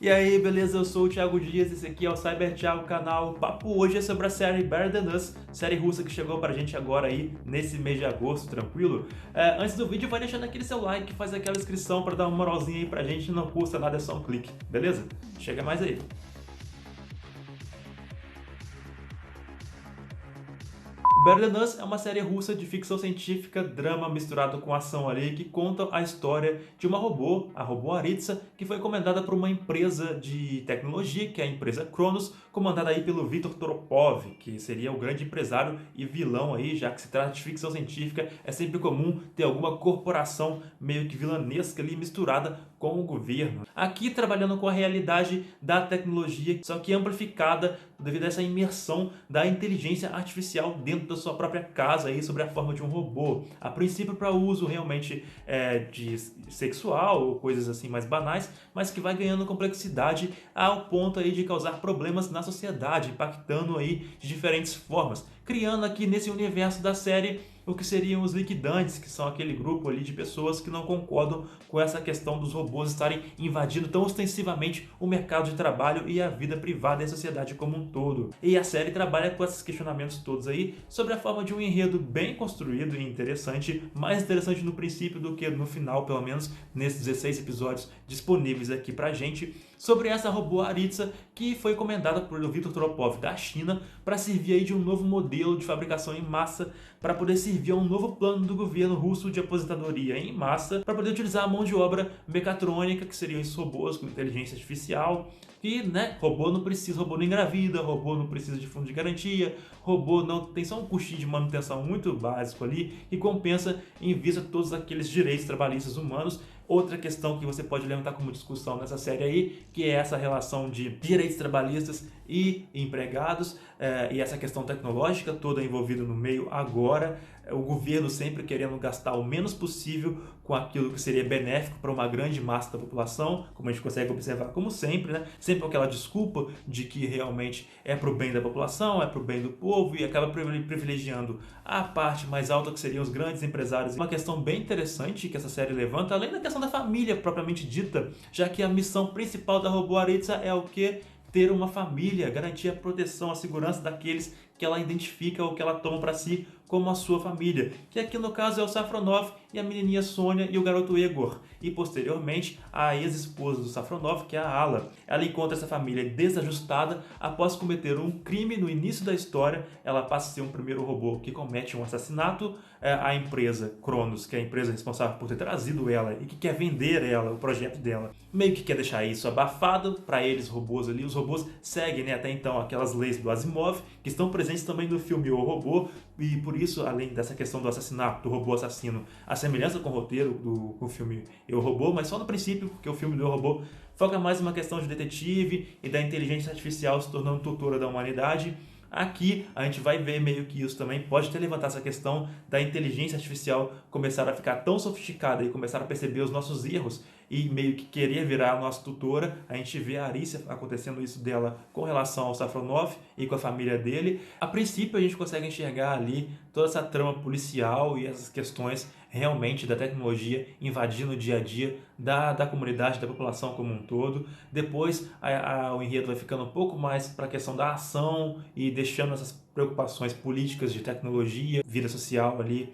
E aí, beleza? Eu sou o Thiago Dias, esse aqui é o Cyber Thiago canal. O papo hoje é sobre a série Better Than Us, série russa que chegou pra gente agora aí, nesse mês de agosto, tranquilo? Antes do vídeo, vai deixando aquele seu like, faz aquela inscrição pra dar uma moralzinha aí pra gente, não custa nada, é só um clique, beleza? Chega mais aí. Better Than Us é uma série russa de ficção científica, drama misturado com ação ali, que conta a história de uma robô, a robô Aritsa, que foi encomendada por uma empresa de tecnologia, que é a empresa Cronos, comandada aí pelo Viktor Toropov, que seria o grande empresário e vilão aí, já que se trata de ficção científica, é sempre comum ter alguma corporação meio que vilanesca ali misturada com o governo. Aqui trabalhando com a realidade da tecnologia, só que amplificada devido a essa imersão da inteligência artificial dentro da sua própria casa aí, sobre a forma de um robô. A princípio para uso realmente de sexual ou coisas assim mais banais, mas que vai ganhando complexidade ao ponto aí de causar problemas na sociedade, impactando aí de diferentes formas, criando aqui nesse universo da série o que seriam os liquidantes, que são aquele grupo ali de pessoas que não concordam com essa questão dos robôs estarem invadindo tão ostensivamente o mercado de trabalho e a vida privada e a sociedade como um todo. E a série trabalha com esses questionamentos todos aí, sobre a forma de um enredo bem construído e interessante, mais interessante no princípio do que no final, pelo menos nesses 16 episódios disponíveis aqui pra gente, sobre essa robô Aritsa, que foi encomendada por Viktor Toropov da China para servir aí de um novo modelo de fabricação em massa, para poder servir a um novo plano do governo russo de aposentadoria em massa, para poder utilizar a mão de obra mecatrônica, que seriam esses robôs com inteligência artificial, e robô não precisa, robô não engravida, robô não precisa de fundo de garantia, robô não tem só um custinho de manutenção muito básico ali, e compensa em vista todos aqueles direitos trabalhistas humanos. Outra questão que você pode levantar como discussão nessa série aí, que é essa relação de direitos trabalhistas e empregados, e essa questão tecnológica toda envolvida no meio agora, o governo sempre querendo gastar o menos possível com aquilo que seria benéfico para uma grande massa da população, como a gente consegue observar como sempre, né? Sempre com aquela desculpa de que realmente é para o bem da população, é para o bem do povo, e acaba privilegiando a parte mais alta, que seriam os grandes empresários. Uma questão bem interessante que essa série levanta, além da questão da família propriamente dita, já que a missão principal da robô Aritsa é o que? Ter uma família, garantir a proteção, a segurança daqueles que ela identifica ou que ela toma para si como a sua família, que aqui no caso é o Safronov e a menininha Sônia e o garoto Egor, e posteriormente a ex-esposa do Safronov, que é a Alla. Ela encontra essa família desajustada após cometer um crime no início da história. Ela passa a ser um primeiro robô que comete um assassinato. A empresa Cronos, que é a empresa responsável por ter trazido ela e que quer vender ela, o projeto dela, meio que quer deixar isso abafado para eles, robôs ali. Os robôs seguem, até então, aquelas leis do Asimov, que estão presentes também no filme O Robô, e por isso, além dessa questão do assassinato, do robô assassino, a semelhança com o roteiro do filme Eu, Robô, mas só no princípio, porque o filme do Eu, Robô foca mais em uma questão de detetive e da inteligência artificial se tornando tutora da humanidade. Aqui a gente vai ver meio que isso também pode ter levantado essa questão da inteligência artificial começar a ficar tão sofisticada e começar a perceber os nossos erros e meio que querer virar a nossa tutora. A gente vê a Arícia acontecendo isso dela com relação ao Safronov e com a família dele. A princípio a gente consegue enxergar ali toda essa trama policial e essas questões realmente da tecnologia invadindo o dia a dia da comunidade, da população como um todo. Depois o enredo vai ficando um pouco mais para a questão da ação e deixando essas preocupações políticas de tecnologia, vida social ali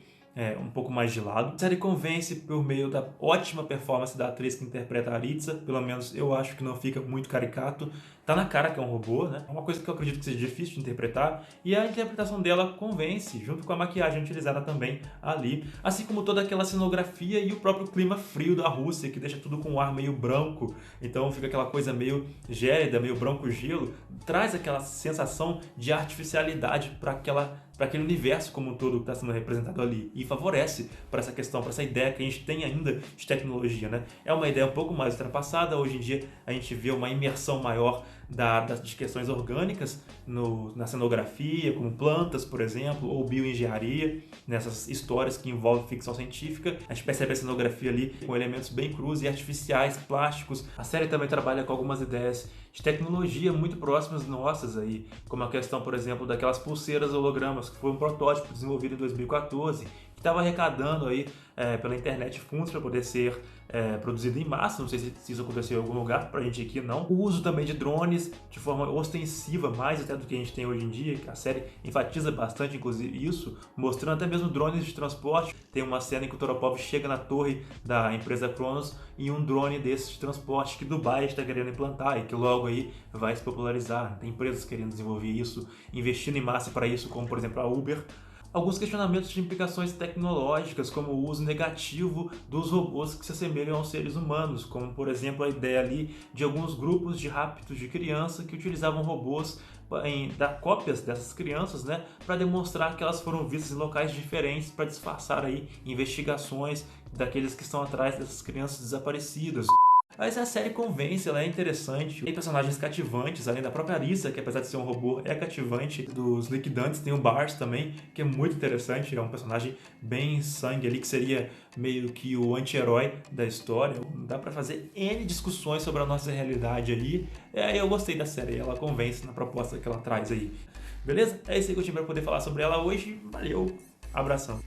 um pouco mais de lado. A série convence por meio da ótima performance da atriz que interpreta a Aritsa, pelo menos eu acho que não fica muito caricato. Tá na cara que é um robô, né? É uma coisa que eu acredito que seja difícil de interpretar, e a interpretação dela convence, junto com a maquiagem utilizada também ali, assim como toda aquela cenografia e o próprio clima frio da Rússia, que deixa tudo com um ar meio branco, então fica aquela coisa meio gélida, meio branco-gelo, traz aquela sensação de artificialidade para aquele universo como um todo que está sendo representado ali, e favorece para essa questão, para essa ideia que a gente tem ainda de tecnologia, né? É uma ideia um pouco mais ultrapassada. Hoje em dia a gente vê uma imersão maior de questões orgânicas na cenografia, como plantas, por exemplo, ou bioengenharia, nessas histórias que envolvem ficção científica. A gente percebe a cenografia ali com elementos bem crus e artificiais, plásticos. A série também trabalha com algumas ideias de tecnologia muito próximas nossas aí, como a questão, por exemplo, daquelas pulseiras hologramas, que foi um protótipo desenvolvido em 2014, que estava arrecadando aí pela internet fundos para poder ser produzido em massa. Não sei se isso aconteceu em algum lugar, pra gente aqui não. O uso também de drones de forma ostensiva, mais até do que a gente tem hoje em dia, que a série enfatiza bastante, inclusive, isso, mostrando até mesmo drones de transporte. Tem uma cena em que o Toropov chega na torre da empresa Cronos em um drone desses de transporte que Dubai está querendo implantar e que logo aí vai se popularizar. Tem empresas querendo desenvolver isso, investindo em massa para isso, como por exemplo a Uber. Alguns questionamentos de implicações tecnológicas, como o uso negativo dos robôs que se assemelham aos seres humanos, como por exemplo a ideia ali de alguns grupos de raptos de criança que utilizavam robôs em dar cópias dessas crianças, né, para demonstrar que elas foram vistas em locais diferentes para disfarçar aí investigações daqueles que estão atrás dessas crianças desaparecidas. Mas a série convence, ela é interessante. Tem personagens cativantes, além da própria Arisa, que apesar de ser um robô, é cativante. Dos liquidantes tem o Bars também, que é muito interessante. É um personagem bem sangue ali, que seria meio que o anti-herói da história. Dá pra fazer N discussões sobre a nossa realidade aí. Eu gostei da série, ela convence na proposta que ela traz aí. Beleza? É isso aí que eu tinha pra poder falar sobre ela hoje. Valeu, abração.